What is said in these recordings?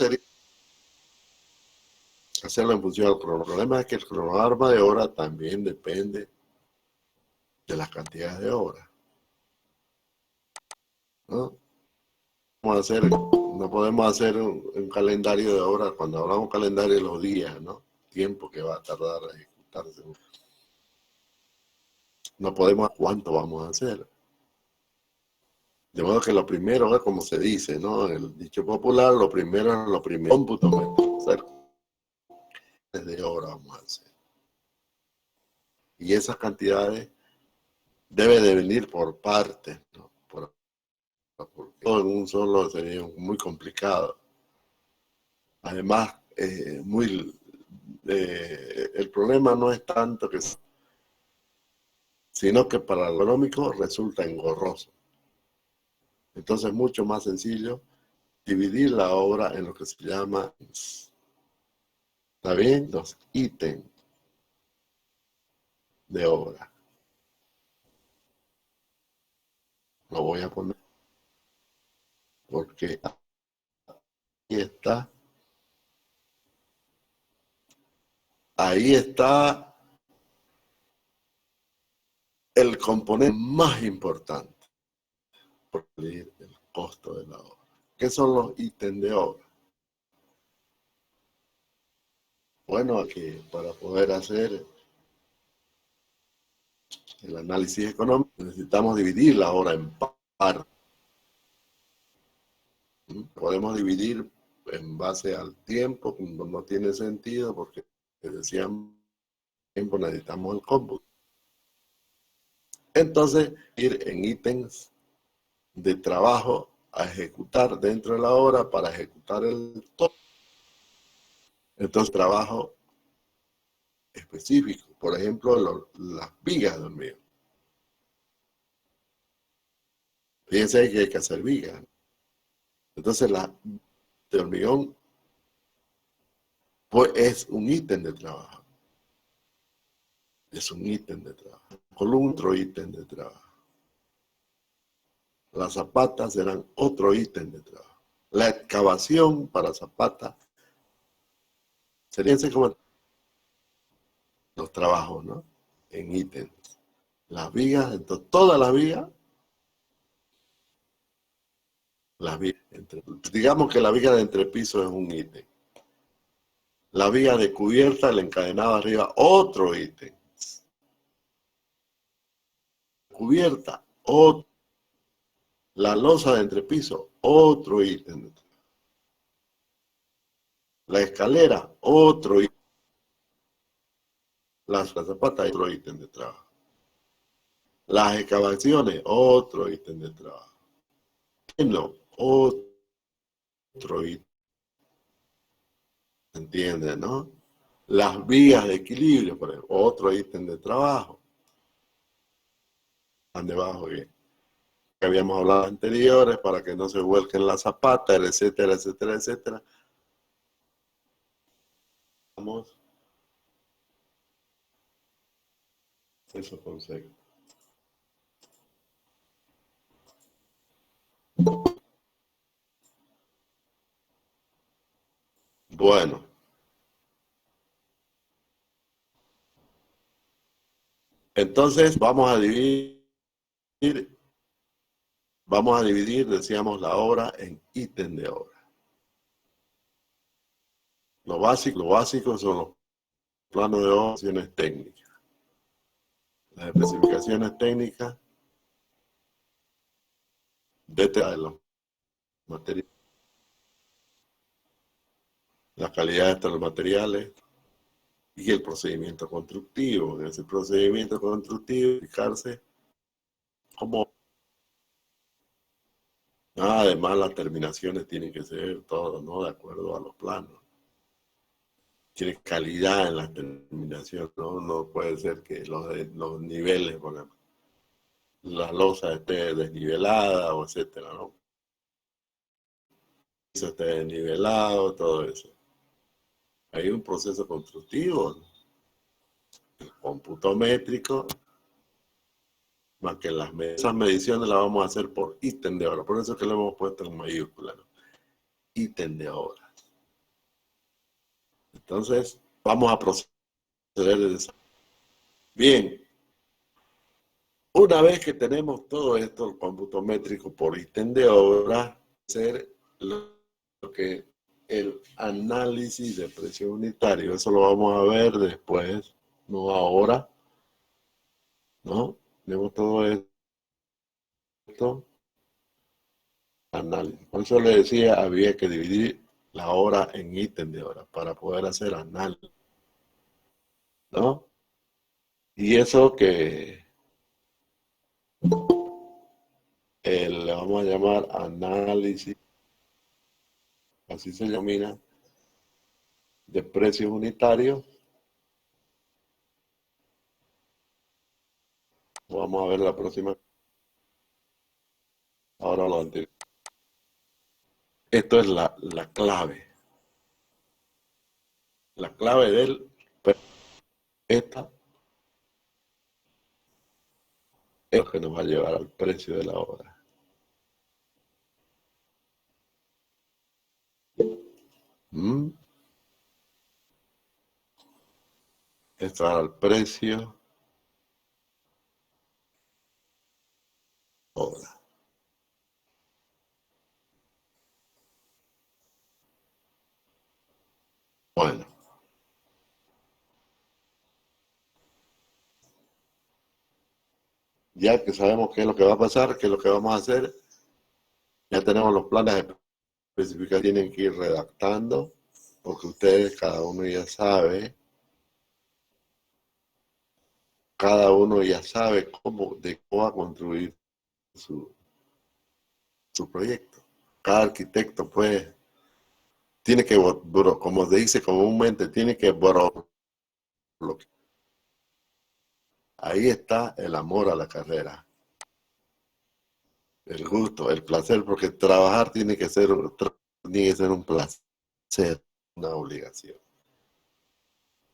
sería hacerlo en función del cronograma. El problema es que el cronograma de hora también depende de las cantidades de horas, ¿no? No podemos hacer un calendario de horas. Cuando hablamos calendario de los días, ¿no? Tiempo que va a tardar a ejecutarse. No podemos cuánto vamos a hacer. De modo que lo primero es como se dice, ¿no? El dicho popular, lo primero es lo primero. Cómputo de horas vamos a hacer. Y esas cantidades deben de venir por partes, ¿no? Porque todo en un solo sería muy complicado. Además, el problema no es tanto que, sino que para lo económico resulta engorroso. Entonces es mucho más sencillo dividir la obra en lo que se llama, ¿está bien? Los ítems de obra. Lo voy a poner porque ahí está el componente más importante, por el costo de la obra. ¿Qué son los ítems de obra? Bueno, aquí para poder hacer el análisis económico necesitamos dividir la obra en partes. Podemos dividir en base al tiempo, no tiene sentido porque decíamos tiempo necesitamos el cómputo. Entonces, ir en ítems de trabajo a ejecutar dentro de la obra para ejecutar el todo. Entonces, trabajo específico, por ejemplo, las vigas de hormigón. Fíjense que hay que hacer vigas. Entonces, la de hormigón pues, es un ítem de trabajo. Es un ítem de trabajo. Con otro ítem de trabajo. Las zapatas serán otro ítem de trabajo. La excavación para zapatas sería como los trabajos, ¿no? En ítems. Las vigas, entonces todas las vigas, digamos que la viga de entrepiso es un ítem. La viga de cubierta, el encadenado arriba, otro ítem. Cubierta, otro. La losa de entrepiso, otro ítem. La escalera, otro ítem. Las zapatas, otro ítem de trabajo. Las excavaciones, otro ítem de trabajo. No, otro ítem. ¿Entiendes, no? Las vías de equilibrio, por ejemplo, otro ítem de trabajo. Están debajo bien. Que habíamos hablado anteriores para que no se vuelquen las zapatas, etcétera, etcétera, etcétera. Vamos. Esos conceptos. Bueno. Entonces vamos a dividir, decíamos, la obra en ítem de obra. Lo básico son los planos de operaciones técnicas. Las especificaciones técnicas de los materiales, la calidad de los materiales y el procedimiento constructivo. En ese procedimiento constructivo, explicarse cómo. Además, las terminaciones tienen que ser todo, ¿no? De acuerdo a los planos. Tiene calidad en las terminaciones, ¿no? No puede ser que los niveles, por ejemplo, la losa esté desnivelada, o etcétera, ¿no? Eso esté desnivelado, todo eso. Hay un proceso constructivo, ¿no? El cómputo métrico, más que esas mediciones las vamos a hacer por ítem de obra. Por eso es que lo hemos puesto en mayúscula, ¿no? Ítem de obra. Entonces, vamos a proceder de esa. Bien, una vez que tenemos todo esto, el cómputo métrico por ítem de obra, hacer lo que el análisis de precio unitario, eso lo vamos a ver después, no ahora, ¿no? Tenemos todo esto, análisis. Por eso le decía, había que dividir la hora en ítem de hora para poder hacer análisis, ¿no? Y eso que le vamos a llamar análisis, así se denomina, de precios unitarios. Vamos a ver la próxima. Ahora lo anterior. Esto es la clave. La clave del esta es lo que nos va a llevar al precio de la obra. ¿Mm? Esto es al precio obra. Bueno, ya que sabemos qué es lo que va a pasar, qué es lo que vamos a hacer, ya tenemos los planes específicos, tienen que ir redactando, porque ustedes, cada uno ya sabe, de cómo va a construir su proyecto. Cada arquitecto, pues, tiene que, como se dice comúnmente, tiene que ahí está el amor a la carrera, el gusto, el placer, porque trabajar tiene que ser un placer, una obligación.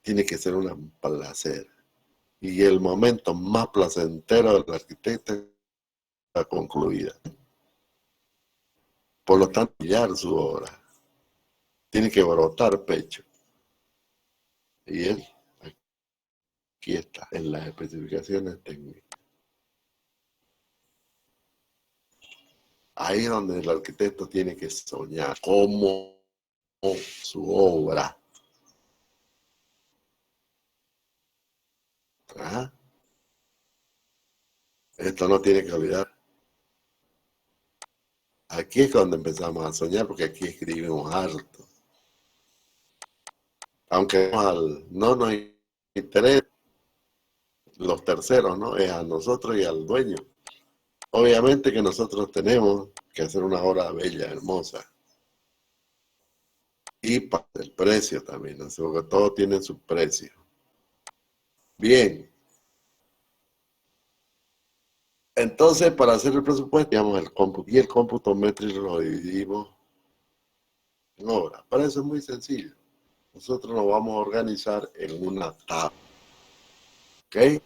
Tiene que ser un placer. Y el momento más placentero del arquitecto está concluida. Por lo tanto, brillar su obra. Tiene que brotar pecho. Y él, aquí está, en las especificaciones técnicas. Ahí es donde el arquitecto tiene que soñar cómo su obra. ¿Ah? Esto no tiene que olvidar. Aquí es cuando empezamos a soñar, porque aquí escribimos harto. Aunque no nos interesa los terceros, ¿no? Es a nosotros y al dueño. Obviamente que nosotros tenemos que hacer una obra bella, hermosa. Y para el precio también, ¿no? Porque todo tiene su precio. Bien. Entonces, para hacer el presupuesto, digamos el cómputo. Y el cómputo métrico lo dividimos en obras. Para eso es muy sencillo. Nosotros nos vamos a organizar en una tabla. ¿Ok?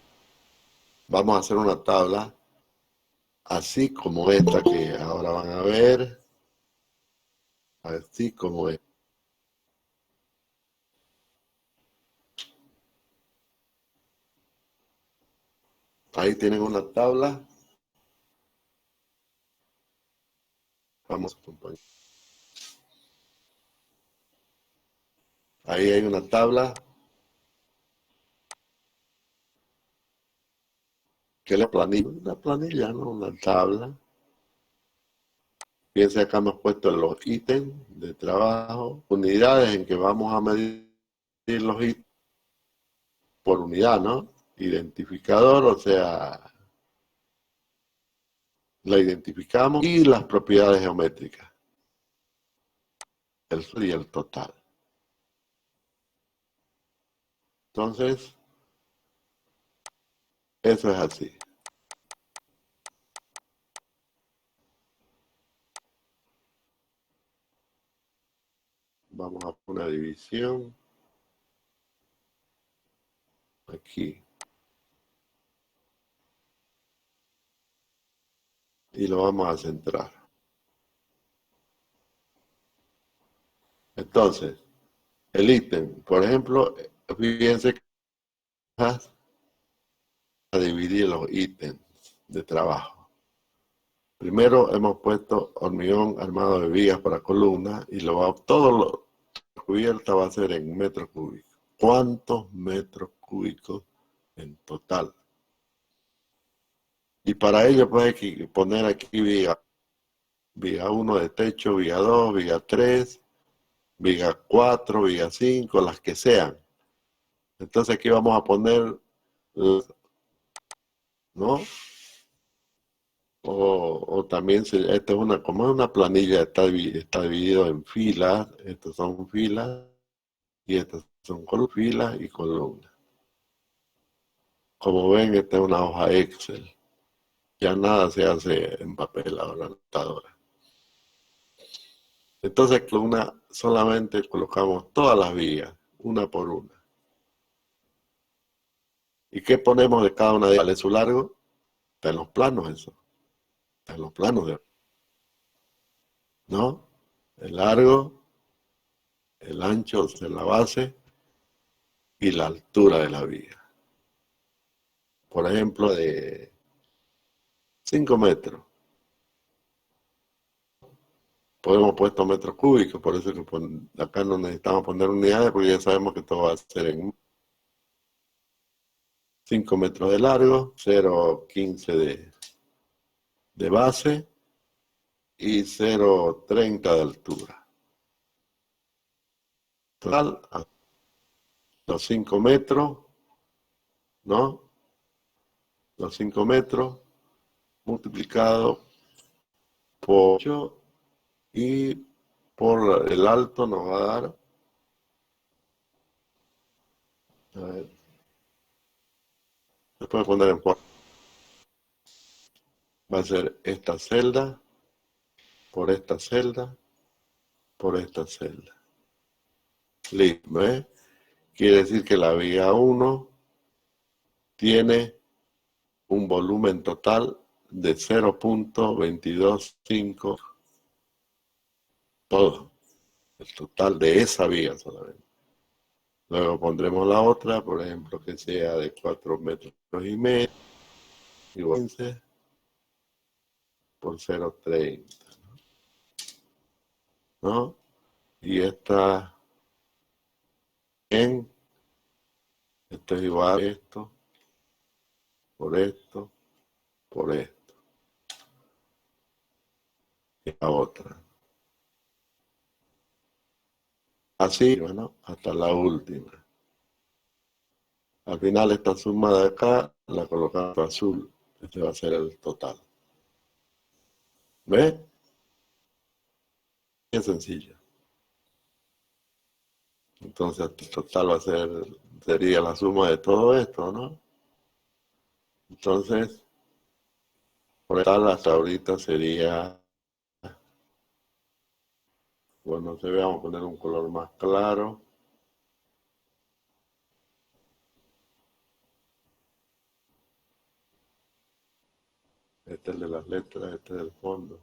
Vamos a hacer una tabla así como esta que ahora van a ver. Así como es. Ahí tienen una tabla. Vamos a acompañar. Ahí hay una tabla. Que es la planilla. Una planilla, ¿no? Una tabla. Fíjense, acá hemos puesto los ítems de trabajo, unidades en que vamos a medir los ítems por unidad, ¿no? Identificador, o sea, la identificamos, y las propiedades geométricas, el y el total. Entonces, eso es así. Vamos a poner una división aquí. Y lo vamos a centrar. Entonces, el ítem. Por ejemplo, fíjense que vas a dividir los ítems de trabajo. Primero hemos puesto hormigón armado de vigas para columna y todo lo cubierta va a ser en metros cúbicos. ¿Cuántos metros cúbicos en total? Y para ello pues hay que poner aquí viga 1 de techo, viga 2, viga 3, viga 4, viga 5, las que sean. Entonces aquí vamos a poner, ¿no? O también, esta es como es una planilla, está dividido en filas, estas son filas, y estas son filas y columnas. Como ven, esta es una hoja Excel. Ya nada se hace en papel ahora, anotadora. Entonces, columna solamente colocamos todas las vigas, una por una. ¿Y qué ponemos de cada una de ellas? ¿Vale su largo? Está en los planos eso. Está en los planos, ¿no? El largo, el ancho de la base y la altura de la viga. Por ejemplo, de 5 metros. Podemos puesto metros cúbicos, por eso que acá no necesitamos poner unidades, porque ya sabemos que todo va a ser en 5 metros de largo, 0,15 de base y 0,30 de altura. Total, a los 5 metros, ¿no? Los 5 metros multiplicado por 8 y por el alto nos va a dar, a ver, se puede poner en cuatro. Va a ser esta celda, por esta celda, por esta celda. Listo, ¿eh? Quiere decir que la viga 1 tiene un volumen total de 0,225, todo, el total de esa viga solamente. Luego pondremos la otra, por ejemplo, que sea de 4 metros y medio, igual 15 por 0,30, ¿no? Y esta esto es igual a esto, por esto, por esto. Y la otra. Así, bueno, hasta la última. Al final esta suma de acá la colocamos azul. Este va a ser el total. ¿Ves? Bien sencillo. Entonces el total sería la suma de todo esto, ¿no? Entonces, por tal hasta ahorita sería, bueno, se ve, vamos a poner un color más claro. Este es el de las letras, este es del fondo.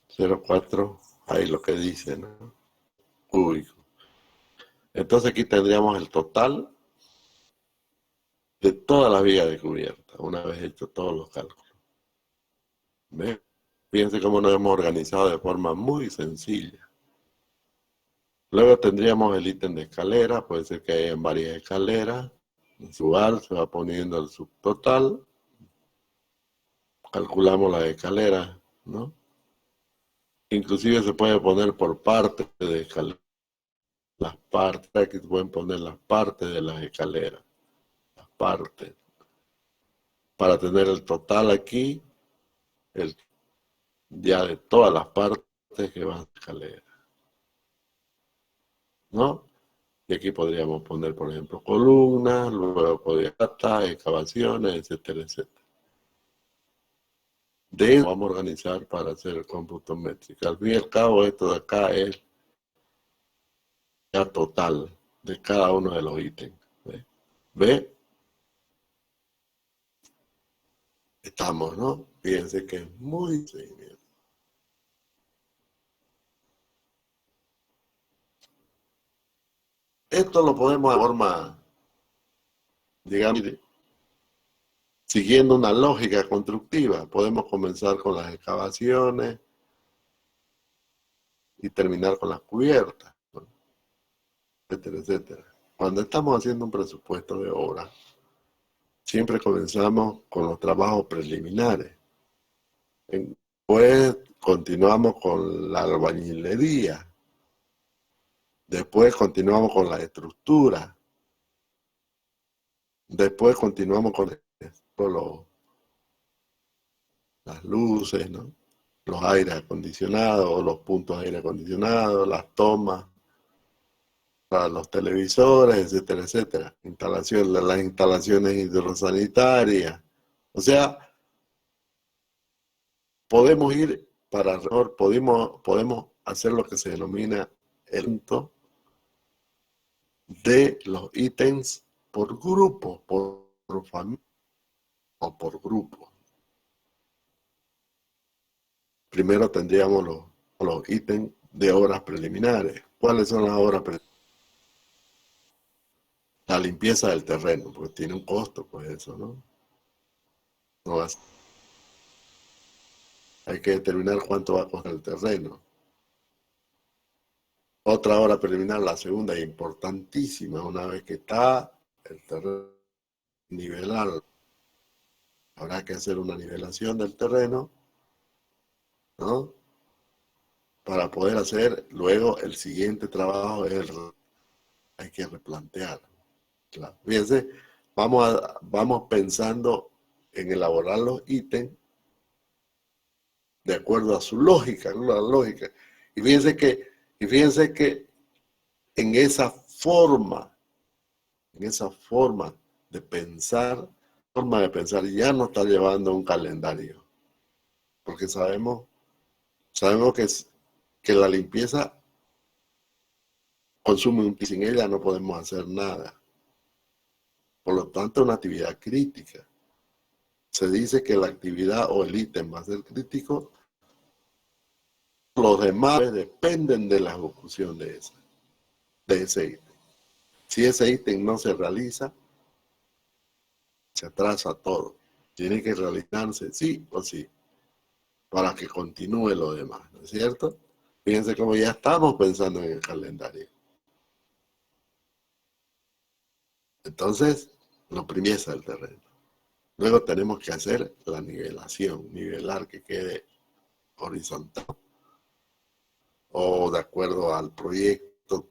0,4, ahí lo que dice, ¿no? Cúbico. Entonces aquí tendríamos el total de todas las vías de cubierta, una vez hecho todos los cálculos. ¿Ven? Fíjense cómo nos hemos organizado de forma muy sencilla. Luego tendríamos el ítem de escalera, puede ser que haya varias escaleras. En su lugar se va poniendo el subtotal. Calculamos las escaleras, ¿no? Inclusive se puede poner por parte de escaleras. Las partes, aquí se pueden poner las partes de las escaleras. Las partes. Para tener el total aquí, ya de todas las partes que van a la escalera, ¿no? Y aquí podríamos poner, por ejemplo, columnas, luego podría estar excavaciones, etcétera, etcétera. De eso vamos a organizar para hacer el cómputo métrico. Al fin y al cabo, esto de acá es ya total de cada uno de los ítems. ¿Ve? ¿Ve? Estamos, ¿no? Fíjense que es muy sencillo. Esto lo podemos de forma, digamos, siguiendo una lógica constructiva. Podemos comenzar con las excavaciones y terminar con las cubiertas, ¿no? Etcétera, etcétera. Cuando estamos haciendo un presupuesto de obra, siempre comenzamos con los trabajos preliminares. Después continuamos con la albañilería. Después continuamos con la estructura. Después continuamos con las luces, ¿no? Los aires acondicionados, los puntos de aire acondicionado, las tomas, para los televisores, etcétera, etcétera. Las instalaciones hidrosanitarias. O sea, podemos ir para podemos hacer lo que se denomina el punto de los ítems por grupo, por familia o por grupo. Primero tendríamos los ítems de obras preliminares. ¿Cuáles son las obras preliminares? La limpieza del terreno, porque tiene un costo, pues eso, ¿no? No va Hay que determinar cuánto va a costar el terreno. Otra obra preliminar, la segunda, importantísima, una vez que está el terreno nivelado. Habrá que hacer una nivelación del terreno, ¿no? Para poder hacer luego el siguiente trabajo, hay que replantear. Claro. Fíjense, vamos pensando en elaborar los ítems de acuerdo a su lógica, ¿no? La lógica. Y fíjense que en esa forma de pensar, ya no está llevando un calendario. Porque sabemos que la limpieza consume un tiempo, sin ella no podemos hacer nada. Por lo tanto, es una actividad crítica. Se dice que la actividad o el ítem va a ser crítico, los demás dependen de la ejecución de ese ítem. Si ese ítem no se realiza, se atrasa todo. Tiene que realizarse sí o sí, para que continúe lo demás, ¿no es cierto? Fíjense cómo ya estamos pensando en el calendario. Entonces, lo primero es el terreno. Luego tenemos que hacer la nivelación, nivelar que quede horizontal o de acuerdo al proyecto,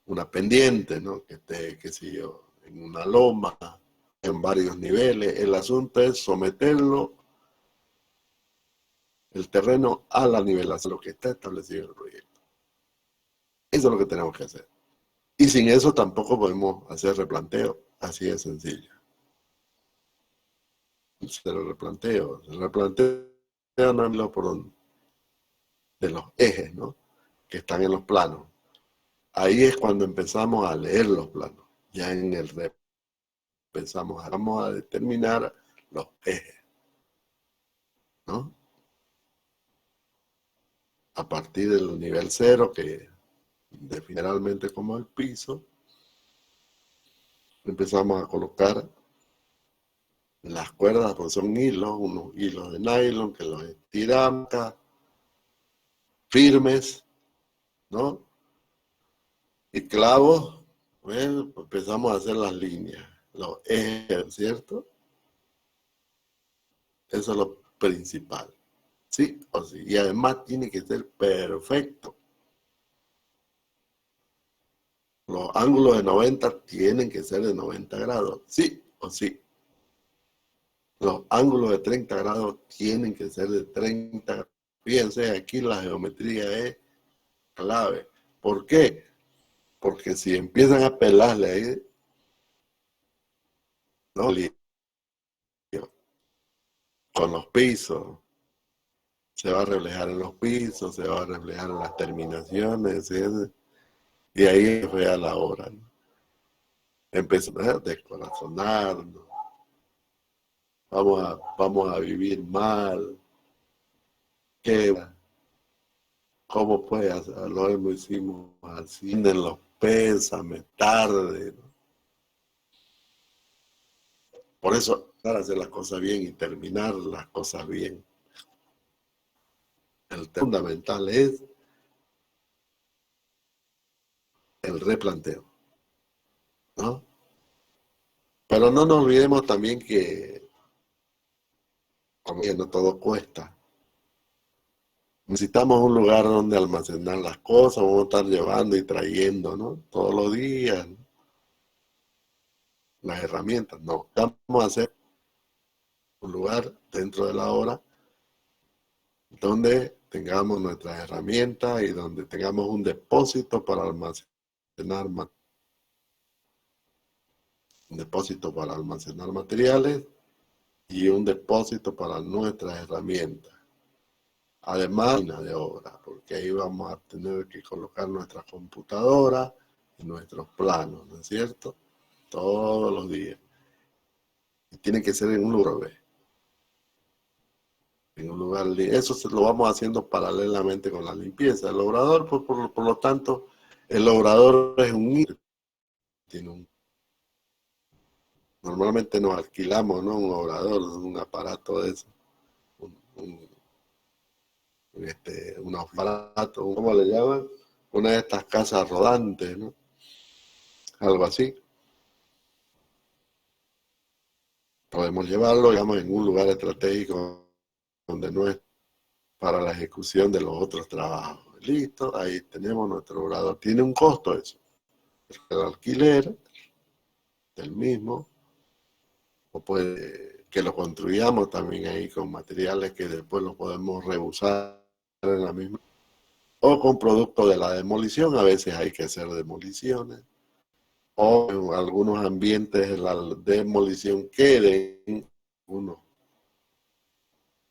una pendiente, ¿no? Que esté, qué sé yo, en una loma, en varios niveles. El asunto es someterlo, el terreno, a la nivelación, lo que está establecido en el proyecto. Eso es lo que tenemos que hacer. Y sin eso tampoco podemos hacer replanteo, así de sencillo. El replanteo no es lo de los ejes, ¿no? Que están en los planos. Ahí es cuando empezamos a leer los planos. Ya en el rep vamos a determinar los ejes, ¿no? A partir del nivel 0, que generalmente como el piso, empezamos a colocar las cuerdas, pues son hilos, unos hilos de nylon que los estiramos firmes, ¿no? Y clavos, bueno, pues empezamos a hacer las líneas, los ejes, ¿cierto? Eso es lo principal, ¿sí o sí? Y además tiene que ser perfecto. Los ángulos de 90 tienen que ser de 90 grados, sí o sí. Los ángulos de 30 grados tienen que ser de 30 grados. Fíjense, aquí la geometría es clave. ¿Por qué? Porque si empiezan a pelarle ahí, ¿no? Con los pisos, se va a reflejar en los pisos, se va a reflejar en las terminaciones, ¿sí? Y ahí fue a la obra, ¿no? Empezó a descorazonar, ¿no? Vamos a vivir mal. ¿Qué? ¿Cómo puede hacerlo? Lo hicimos así en los pésame, tarde, ¿no? Por eso, para hacer las cosas bien y terminar las cosas bien, el tema fundamental es el replanteo, ¿no? Pero no nos olvidemos también que, como que no todo cuesta. Necesitamos un lugar donde almacenar las cosas, vamos a estar llevando y trayendo, ¿no? Todos los días, ¿no? Las herramientas, no. Vamos a hacer un lugar dentro de la hora donde tengamos nuestras herramientas y donde tengamos un depósito para almacenar materiales y un depósito para nuestras herramientas. Además de obra, porque ahí vamos a tener que colocar nuestra computadora y nuestros planos, ¿no es cierto? Todos los días. Y tiene que ser en un lugar, en un lugar. Eso lo vamos haciendo paralelamente con la limpieza. El obrador, pues, por lo tanto, el obrador es tiene normalmente nos alquilamos, ¿no? Un obrador, un aparato de eso, un, un, un aparato, ¿cómo le llaman? Una de estas casas rodantes, ¿no? Algo así. Podemos llevarlo, digamos, en un lugar estratégico donde no es para la ejecución de los otros trabajos. Listo, ahí tenemos nuestro obrador. Tiene un costo eso. El alquiler del mismo, o puede que lo construyamos también ahí con materiales que después lo podemos reusar en la misma. O con producto de la demolición, a veces hay que hacer demoliciones. O en algunos ambientes la demolición quede en uno.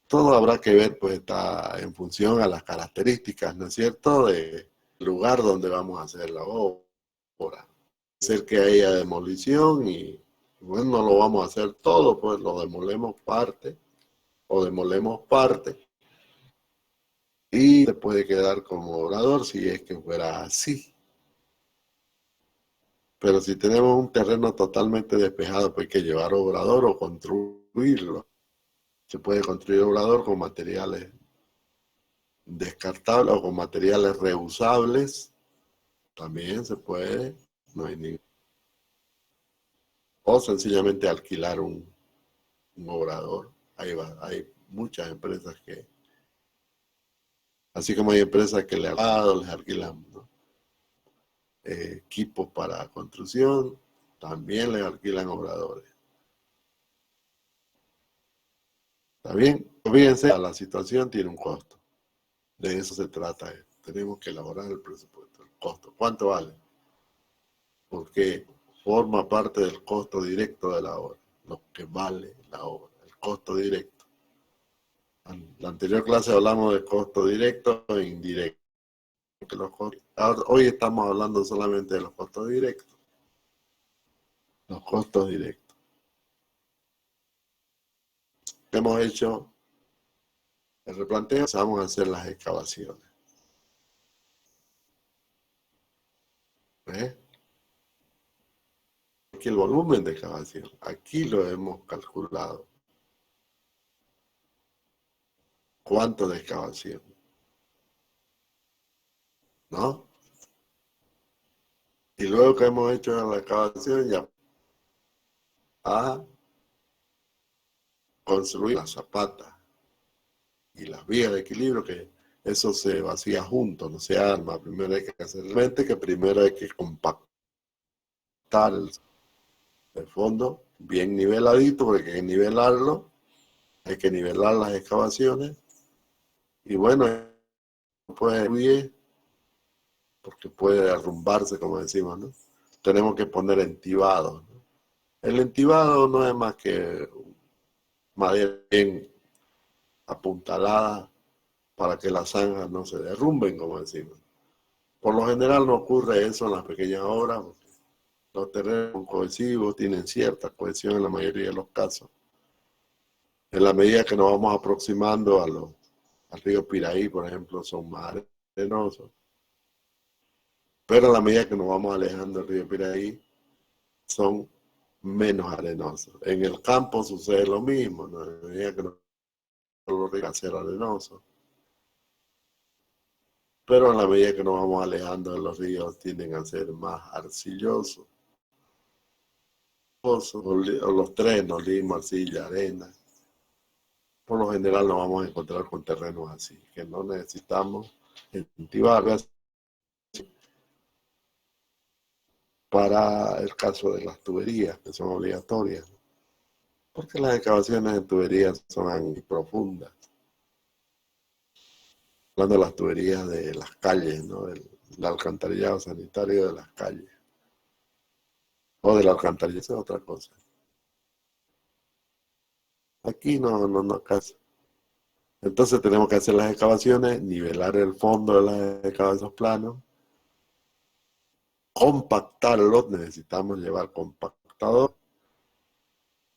Todo habrá que ver, pues está en función a las características, ¿no es cierto?, del lugar donde vamos a hacer la obra. Puede ser que haya demolición y, bueno, no lo vamos a hacer todo, pues lo demolemos parte o demolemos parte y se puede quedar como obrador si es que fuera así. Pero si tenemos un terreno totalmente despejado, pues hay que llevar obrador o construirlo. Se puede construir obrador con materiales descartables o con materiales reusables. También se puede. No hay ningún. O sencillamente alquilar un obrador. Ahí va. Hay muchas empresas que, así como hay empresas que les alquilan, ¿no? Equipos para construcción, también les alquilan obradores. ¿Está bien? Fíjense, la situación tiene un costo. De eso se trata. Tenemos que elaborar el presupuesto, el costo. ¿Cuánto vale? Porque forma parte del costo directo de la obra, lo que vale la obra, el costo directo. En la anterior clase hablamos de costo directo e indirecto. Hoy estamos hablando solamente de los costos directos. Los costos directos. Hemos hecho el replanteo, vamos a hacer las excavaciones. ¿Ves? Aquí el volumen de excavación, aquí lo hemos calculado. ¿Cuánto de excavación? ¿No? Y luego que hemos hecho la excavación, ya a construir la zapata y las vías de equilibrio, que eso se vacía junto, no se arma. Primero hay que hacer mente, que primero hay que compactar el fondo bien niveladito, porque hay que nivelarlo, hay que nivelar las excavaciones, y bueno, puede, porque puede derrumbarse, como decimos, ¿no? Tenemos que poner entibado, ¿no? El entibado no es más que madera bien apuntalada para que las zanjas no se derrumben, como decimos. Por lo general no ocurre eso en las pequeñas obras, porque los terrenos cohesivos tienen cierta cohesión en la mayoría de los casos. En la medida que nos vamos aproximando al río Piraí, por ejemplo, son más arenosos. Pero a la medida que nos vamos alejando del río Piraí, son menos arenosos. En el campo sucede lo mismo, ¿no? A la medida que los ríos van a ser arenosos. Pero a la medida que nos vamos alejando de los ríos, tienden a ser más arcillosos. O los trenos, limo, arcilla, arena. Por lo general nos vamos a encontrar con terrenos así, que no necesitamos cultivar para el caso de las tuberías, que son obligatorias, porque las excavaciones en tuberías son profundas. Hablando de las tuberías de las calles, ¿no? Del alcantarillado sanitario de las calles. O del alcantarillado, es otra cosa. Aquí no acaso. Entonces tenemos que hacer las excavaciones, nivelar el fondo de las excavaciones planos, compactarlos, necesitamos llevar compactador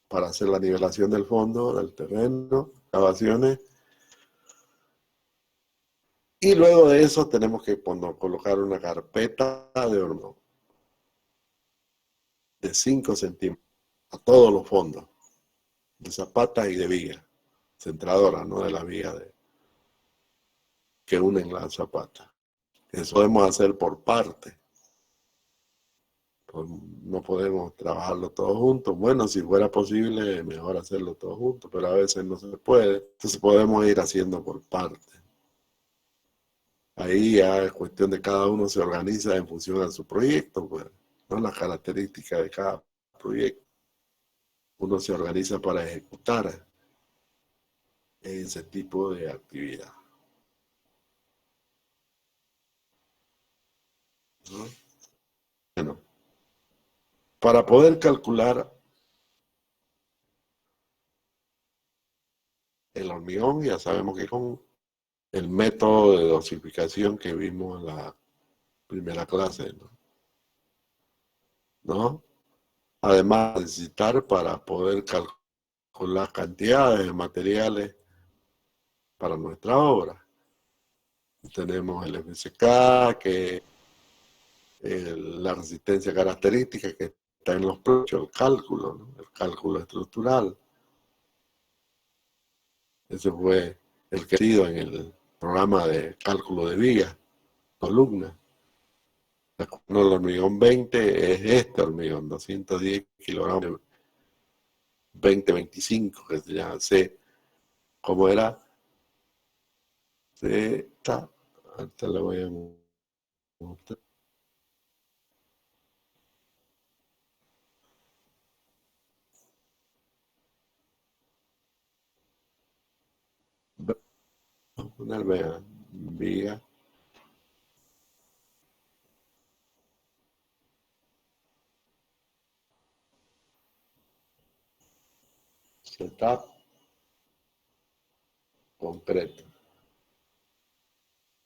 para hacer la nivelación del fondo, del terreno, excavaciones. Y luego de eso tenemos que colocar una carpeta de horno de 5 centímetros a todos los fondos, de zapatas y de viga, centradora, ¿no? De la viga que unen las zapatas. Eso podemos hacer por parte. No podemos trabajarlo todos juntos. Bueno, si fuera posible, mejor hacerlo todos juntos, pero a veces no se puede. Entonces podemos ir haciendo por parte. Ahí ya es cuestión de cada uno se organiza en función de su proyecto, pues, ¿no? Las características de cada proyecto. Uno se organiza para ejecutar ese tipo de actividad, ¿no? Bueno, para poder calcular el hormigón, ya sabemos que con el método de dosificación que vimos en la primera clase, ¿no? Además, necesitar para poder calcular cantidades de materiales para nuestra obra. Tenemos el FSK, que es la resistencia característica que está en los precios, el cálculo, ¿no? El cálculo estructural. Ese fue el que ha sido en el programa de cálculo de vigas, columnas. El hormigón 20 es este hormigón, 210 kilogramos, 20-25, que se llama C. ¿Cómo era? C, ahorita le voy a mostrar. Una alveja, viga, setup, concreto.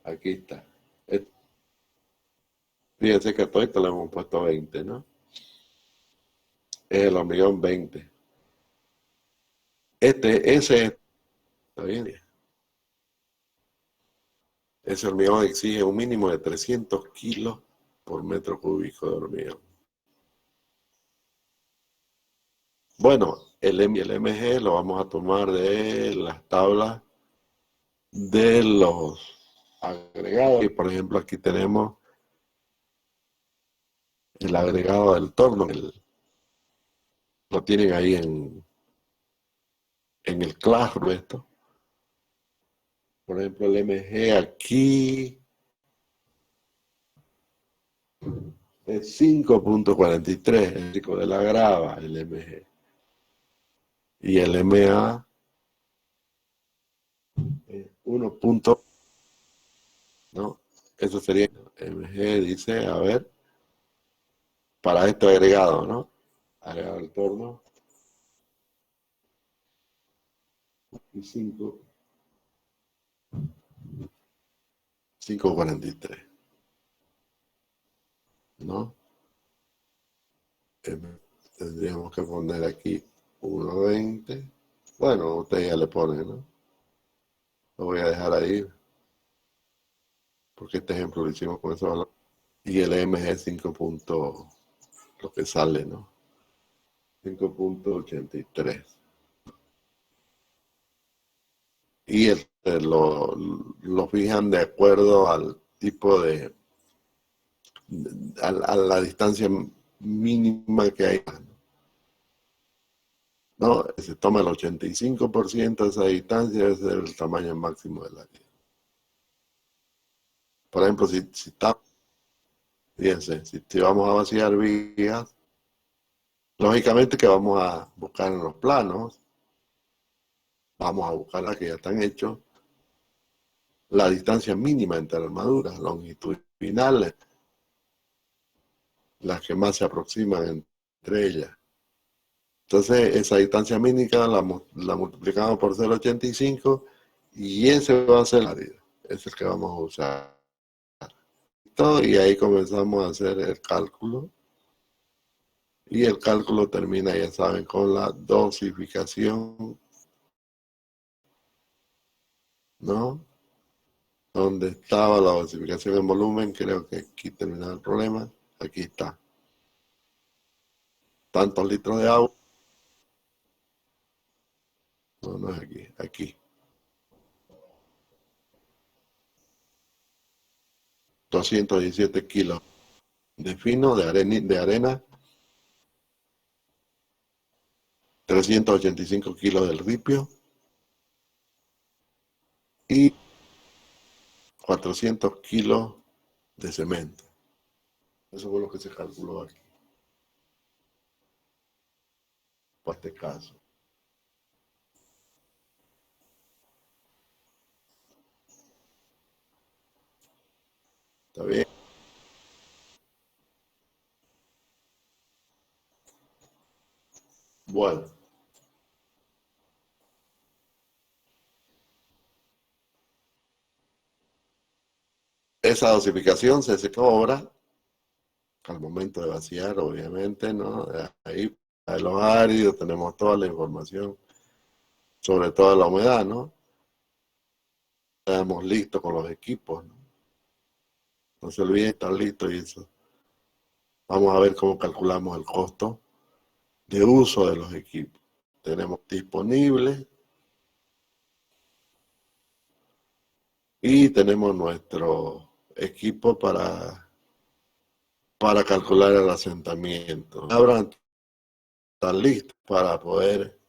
Aquí está. Fíjense que todo esto le hemos puesto 20, ¿no? Es el hormigón 20. Ese, ¿está bien? Ese hormigón exige un mínimo de 300 kilos por metro cúbico de hormigón. Bueno, el M y el MG lo vamos a tomar de las tablas de los agregados. Y por ejemplo, aquí tenemos el agregado del torno. Lo tienen ahí en el claro esto. Por ejemplo, el MG aquí es 5.43, el chico de la grava, el MG. Y el MA es 1. ¿No? Eso sería MG, dice, a ver, para esto agregado, ¿no? Agregado el torno. Y 5.43, ¿no? Tendríamos que poner aquí 1.20. Bueno, usted ya le pone, ¿no? Lo voy a dejar ahí, porque este ejemplo lo hicimos con eso. y el MG 5. Lo que sale, ¿no? 5.83. Y lo fijan de acuerdo al tipo a la distancia mínima que hay, ¿no? Se toma el 85% de esa distancia, ese es el tamaño máximo de la herida. Por ejemplo, si está, fíjense, si vamos a vaciar vías, lógicamente que vamos a buscar en los planos, vamos a buscar las que ya están hechos, la distancia mínima entre armaduras longitudinales, las que más se aproximan entre ellas. Entonces, esa distancia mínima la multiplicamos por 0.85 y ese va a ser el área. Es el que vamos a usar. Y ahí comenzamos a hacer el cálculo. Y el cálculo termina, ya saben, con la dosificación, ¿no? Donde estaba la dosificación en volumen, creo que aquí termina el problema. Aquí está. Tantos litros de agua. No, no es aquí, aquí. 217 kilos de fino, de arena, 385 kilos del ripio y 400 kilos de cemento. Eso fue lo que se calculó aquí, para este caso. ¿Está bien? Bueno, esa dosificación se cobra al momento de vaciar, obviamente, ¿no? Ahí, en los áridos, tenemos toda la información sobre toda la humedad, ¿no? Estamos listos con los equipos, ¿no? No se olviden estar listos y eso. Vamos a ver cómo calculamos el costo de uso de los equipos. Tenemos disponibles y tenemos nuestro equipo para calcular el asentamiento. Habrán estar listos para poder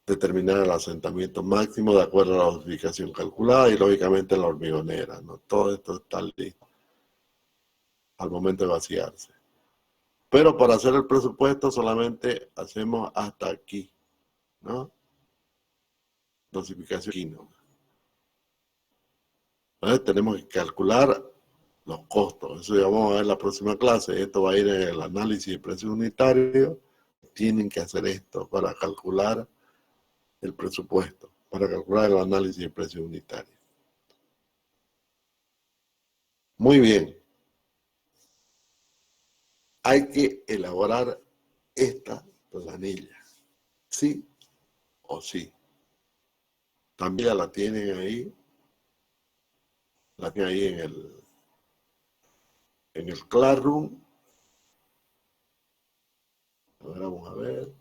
determinar el asentamiento máximo de acuerdo a la dosificación calculada y lógicamente la hormigonera, ¿no? Todo esto está listo al momento de vaciarse. Pero para hacer el presupuesto solamente hacemos hasta aquí, ¿no? Dosificación aquí, ¿no? Entonces tenemos que calcular los costos. Eso ya vamos a ver en la próxima clase. Esto va a ir en el análisis de precios unitarios. Tienen que hacer esto para calcular el presupuesto, para calcular el análisis de precios unitarios. Muy bien. Hay que elaborar esta planilla. Sí o sí. También la tienen ahí. La tienen ahí en el Classroom. Ahora vamos a ver.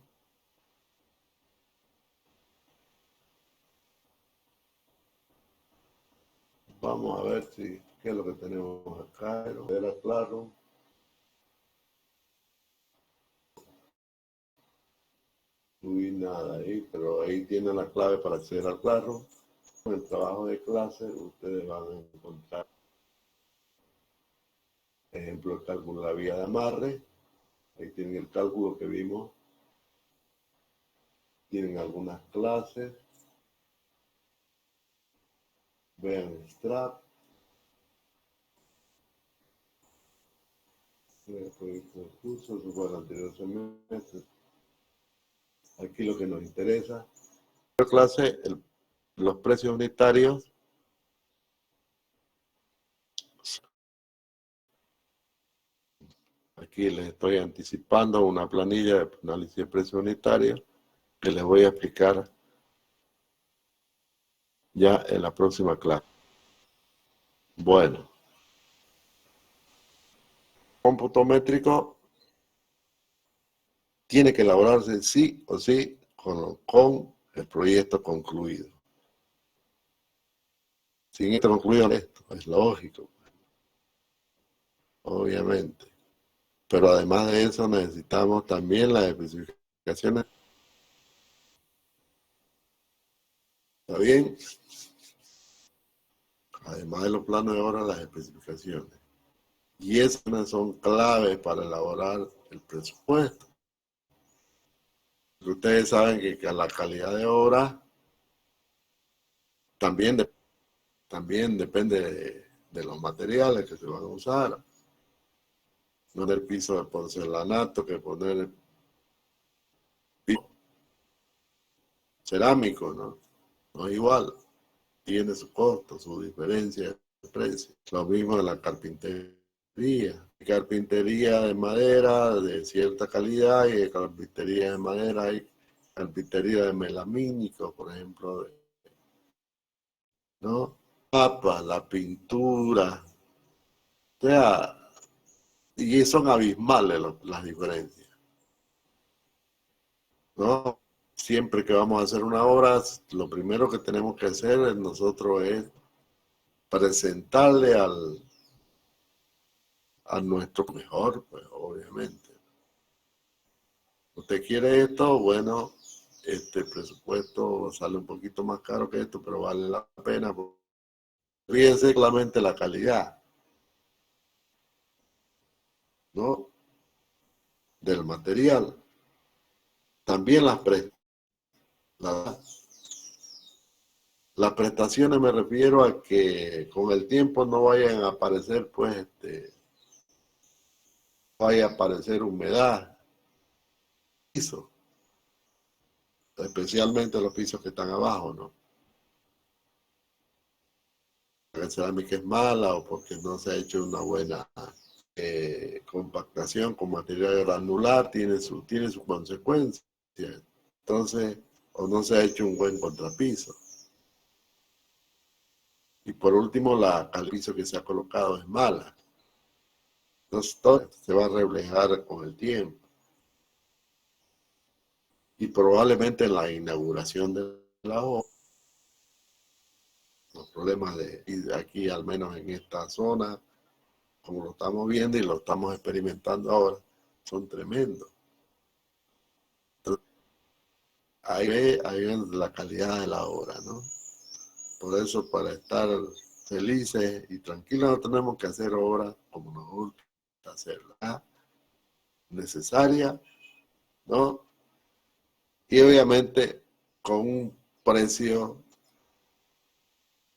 Vamos a ver qué es lo que tenemos acá. Era claro. No vi nada ahí, pero ahí tienen la clave para acceder al Classroom. En el trabajo de clase ustedes van a encontrar, ejemplo, el cálculo de la vía de amarre. Ahí tienen el cálculo que vimos. Tienen algunas clases. Vean el strap. El proyecto de curso, eso fue el anterior semestre. Aquí lo que nos interesa. En la clase, los precios unitarios. Aquí les estoy anticipando una planilla de análisis de precios unitarios que les voy a explicar ya en la próxima clase. Bueno, cómputo métrico tiene que elaborarse sí o sí con el proyecto concluido. Sin esto concluido, esto es lógico, obviamente. Pero además de eso necesitamos también las especificaciones. ¿Está bien? Además de los planos de obra, las especificaciones. Y esas son claves para elaborar el presupuesto. Ustedes saben que la calidad de obra también, también depende de los materiales que se van a usar. No del piso de porcelanato que poner piso cerámico, ¿no? No es igual. Tiene su costo, su diferencia de precio. Lo mismo en la carpintería. Hay carpintería de madera de cierta calidad y de carpintería de madera hay carpintería de melamínico, por ejemplo, ¿no? Papa, la pintura, o sea, y son abismales las diferencias, ¿no? Siempre que vamos a hacer una obra, lo primero que tenemos que hacer nosotros es presentarle a nuestro mejor, pues obviamente. ¿Usted quiere esto? Bueno, este presupuesto sale un poquito más caro que esto, pero vale la pena. Fíjense solamente la calidad, ¿no? Del material. También las prestaciones me refiero a que con el tiempo no vayan a aparecer, pues, vaya a aparecer humedad, piso, especialmente los pisos que están abajo, ¿no? La cerámica es mala o porque no se ha hecho una buena compactación con material granular, tiene su consecuencia. Entonces, o no se ha hecho un buen contrapiso. Y por último, la calviso que se ha colocado es mala. Entonces, todo se va a reflejar con el tiempo. Y probablemente en la inauguración de la obra, los problemas de aquí, al menos en esta zona, como lo estamos viendo y lo estamos experimentando ahora, son tremendos. Entonces, ahí ve la calidad de la obra, ¿no? Por eso, para estar felices y tranquilos, no tenemos que hacer obras como nos gusta hacerla, necesaria, ¿no? Y obviamente con un precio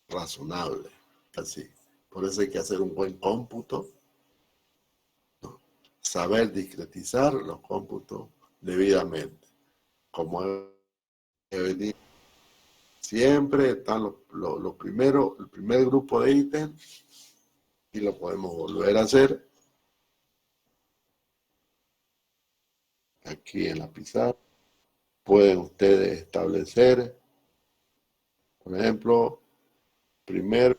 razonable, así. Por eso hay que hacer un buen cómputo, ¿no? Saber discretizar los cómputos debidamente. Como he venido, siempre están los primeros, el primer grupo de ítems y lo podemos volver a hacer aquí en la pizarra. Pueden ustedes establecer, por ejemplo, primero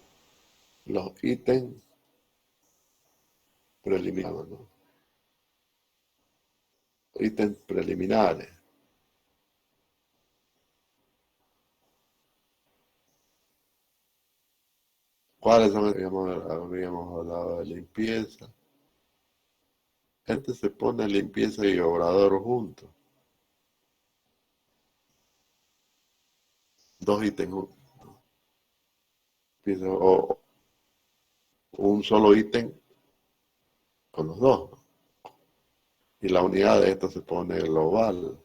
los ítems preliminares, ¿no? Ítems preliminares. ¿Cuáles son? Habíamos hablado de limpieza. Este se pone limpieza y obrador juntos. Dos ítems juntos. O un solo ítem con los dos. Y la unidad de esto se pone global.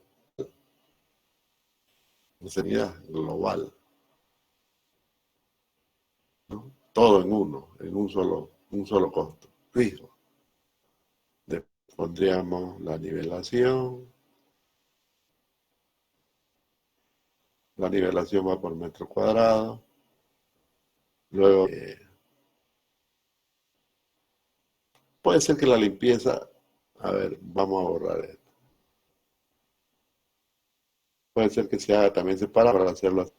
Unidad global. ¿No? Todo en uno, en un solo costo. Fijo. Pondríamos la nivelación. La nivelación va por metro cuadrado. Luego, puede ser que la limpieza, a ver, vamos a borrar esto. Puede ser que se haga también separado para hacerlo así.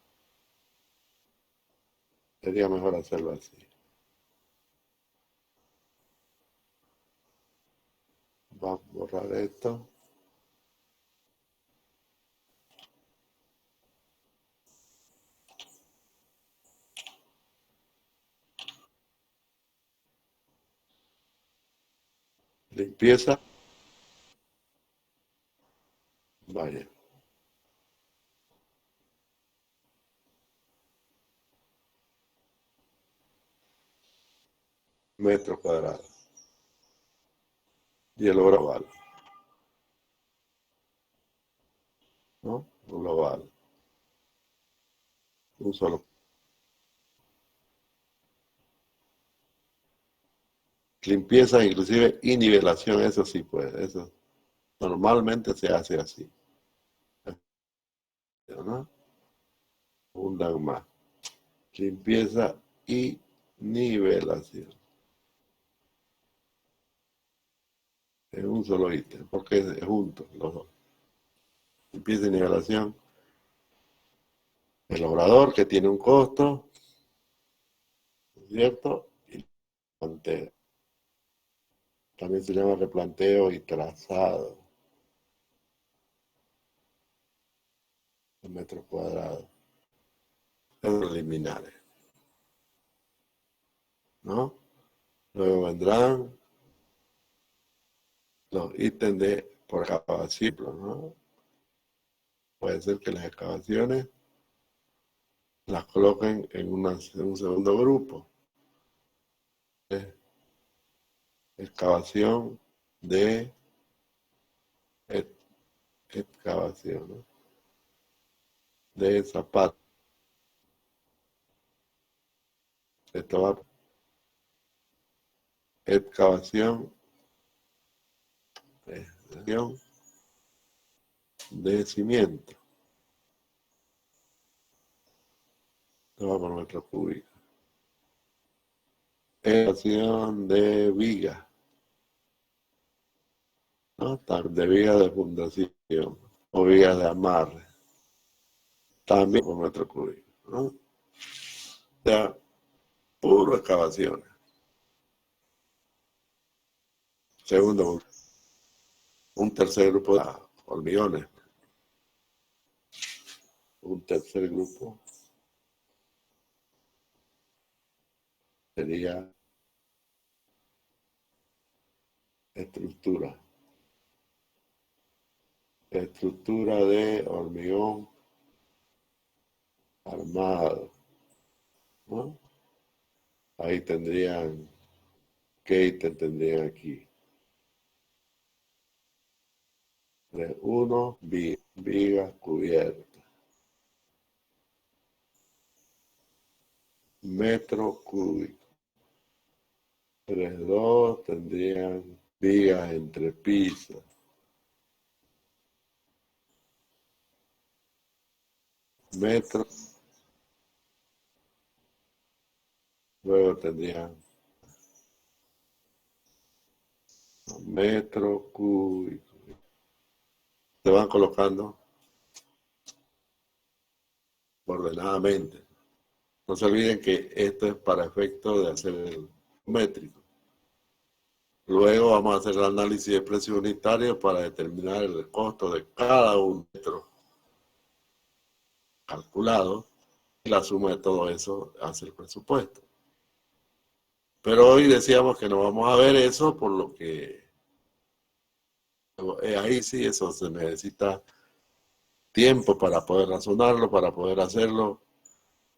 Sería mejor hacerlo así. Vamos a borrar esto. Limpieza. Vaya. Metros cuadrados. Y el global, ¿no? Global. Un solo. Limpieza, inclusive, y nivelación, eso sí puede. Eso normalmente se hace así, ¿no? Un más. Limpieza y nivelación. En un solo ítem, porque es juntos los dos. Limpieza y nivelación. El obrador que tiene un costo, ¿cierto? Y replanteo. También se llama replanteo y trazado en metros cuadrados. Son preliminares, ¿no? Luego vendrán los ítems de por excavación, ¿no? Puede ser que las excavaciones las coloquen en un segundo grupo. Excavación de excavación, ¿no? De zapatos. Esto va excavación de cimiento. Esto va por metro cúbico. Excavación de vigas, ¿no? De vigas de fundación o vigas de amarre. También por metro cúbico, ¿no? O sea, puro excavaciones. Segundo, un tercer grupo de hormigones. Un tercer grupo sería estructura. Estructura de hormigón armado, ¿no? Ahí tendrían, ¿qué ítem tendrían aquí? De 1, vigas cubiertas. Metro cúbico. 3,2 tendrían vigas entre pisos. Metro. Luego tendrían metro cúbico. Se van colocando ordenadamente. No se olviden que esto es para efecto de hacer el métrico. Luego vamos a hacer el análisis de precios unitarios para determinar el costo de cada un metro calculado y la suma de todo eso hace el presupuesto. Pero hoy decíamos que no vamos a ver eso, por lo que ahí sí eso se necesita tiempo para poder razonarlo, para poder hacerlo,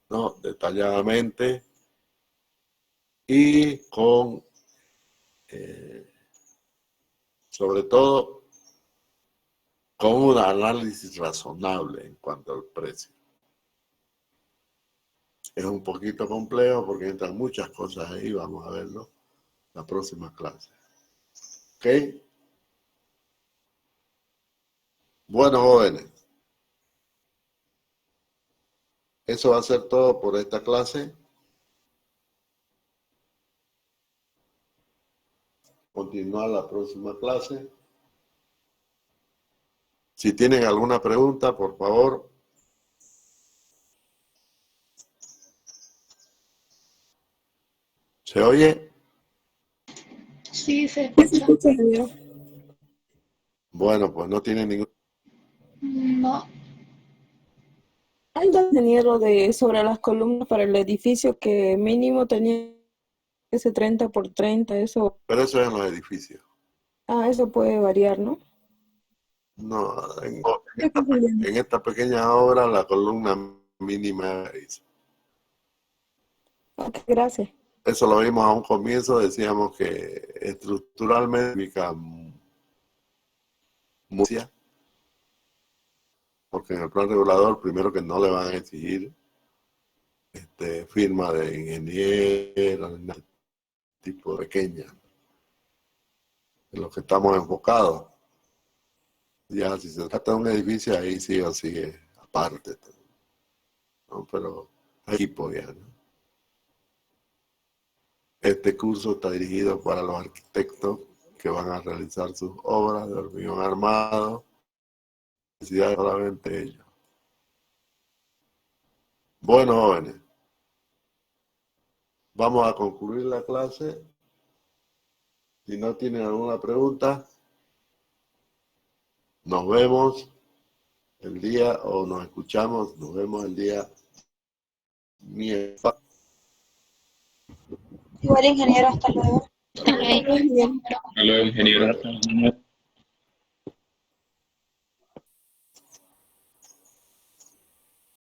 ¿no? Detalladamente y con, sobre todo, con un análisis razonable en cuanto al precio. Es un poquito complejo porque entran muchas cosas ahí, vamos a verlo la próxima clase. ¿Ok? Bueno, jóvenes, eso va a ser todo por esta clase. Continuar la próxima clase. Si tienen alguna pregunta, por favor. ¿Se oye? Sí, se escucha. Bueno, pues no tiene ningún... No. Hay un ingeniero sobre las columnas para el edificio que mínimo tenía ese 30 por 30, eso. Pero eso es en los edificios. Eso puede variar, ¿no? No, Estoy confundiendo. en esta pequeña obra la columna mínima es... Ok, gracias. Eso lo vimos a un comienzo, decíamos que estructuralmente significa mucia, porque en el plan regulador primero que no le van a exigir firma de ingeniero, tipo pequeña, en lo que estamos enfocados. Ya si se trata de un edificio, ahí sí o sí es aparte, ¿no? Pero equipo ya, ¿no? Este curso está dirigido para los arquitectos que van a realizar sus obras de hormigón armado, necesidad solamente ellos. Bueno, jóvenes, vamos a concluir la clase. Si no tienen alguna pregunta, nos vemos el día, o nos escuchamos, nos vemos el día miércoles. Igual, ingeniero, hasta luego. Bien. Hasta luego, ingeniero.